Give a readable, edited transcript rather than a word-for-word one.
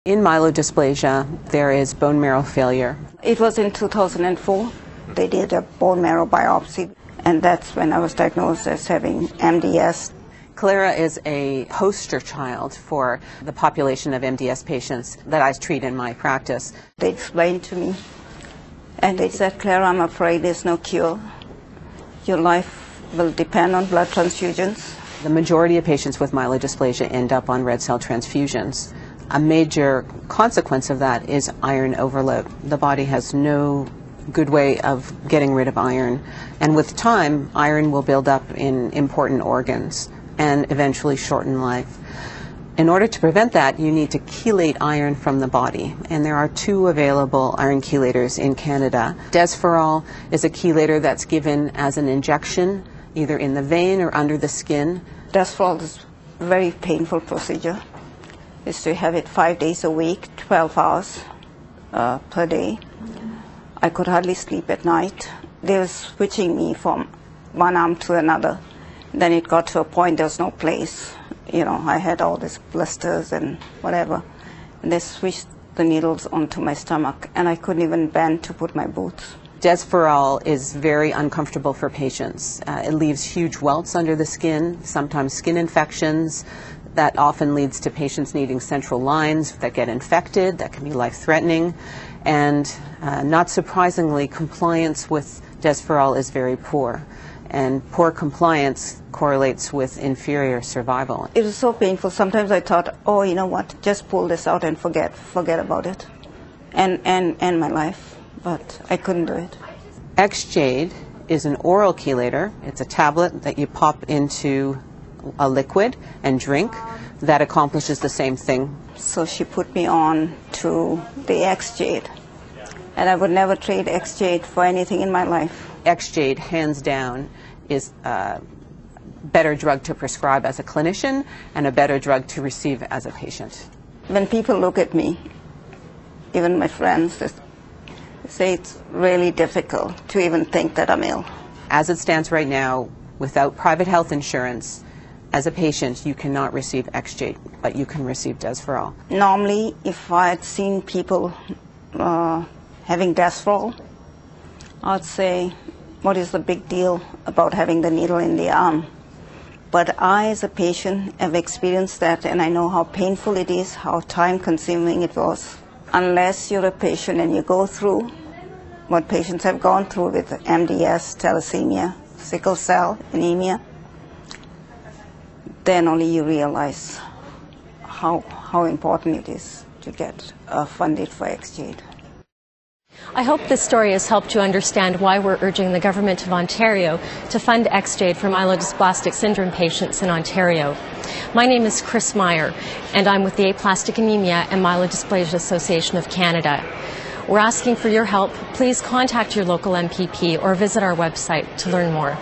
In myelodysplasia, there is bone marrow failure. It was in 2004. They did a bone marrow biopsy, and that's when I was diagnosed as having MDS. Clara is a poster child for the population of MDS patients that I treat in my practice. They explained to me, and they said, "Clara, I'm afraid there's no cure. Your life will depend on blood transfusions." The majority of patients with myelodysplasia end up on red cell transfusions. A major consequence of that is iron overload. The body has no good way of getting rid of iron, and with time, iron will build up in important organs and eventually shorten life. In order to prevent that, you need to chelate iron from the body, and there are two available iron chelators in Canada. Desferal is a chelator that's given as an injection, either in the vein or under the skin. Desferal is a very painful procedure. Is to have it 5 days a week, 12 hours per day. I could hardly sleep at night. They were switching me from one arm to another. Then it got to a point there was no place. You know, I had all these blisters and whatever. And they switched the needles onto my stomach, and I couldn't even bend to put my boots. Desferal is very uncomfortable for patients. It leaves huge welts under the skin, sometimes skin infections. That often leads to patients needing central lines that get infected, that can be life-threatening. And not surprisingly, compliance with Desferal is very poor. And poor compliance correlates with inferior survival. It was so painful. Sometimes I thought, oh, you know what, just pull this out and forget about it and end my life. But I couldn't do it. Xjade is an oral chelator. It's a tablet that you pop into a liquid and drink that accomplishes the same thing. So she put me on to the Xjade, and I would never trade Xjade for anything in my life. Xjade, hands down, is a better drug to prescribe as a clinician and a better drug to receive as a patient. When people look at me, even my friends, they say it's really difficult to even think that I'm ill. As it stands right now, without private health insurance, as a patient, you cannot receive Xjade, but you can receive Desferal. Normally, if I had seen people having Desferal, I'd say, what is the big deal about having the needle in the arm? But I, as a patient, have experienced that, and I know how painful it is, how time-consuming it was. Unless you're a patient and you go through what patients have gone through with MDS, thalassemia, sickle cell, anemia, then only you realize how important it is to get funded for Xjade. I hope this story has helped you understand why we're urging the Government of Ontario to fund Xjade for myelodysplastic syndrome patients in Ontario. My name is Chris Meyer, and I'm with the Aplastic Anemia and Myelodysplasia Association of Canada. We're asking for your help. Please contact your local MPP or visit our website to learn more.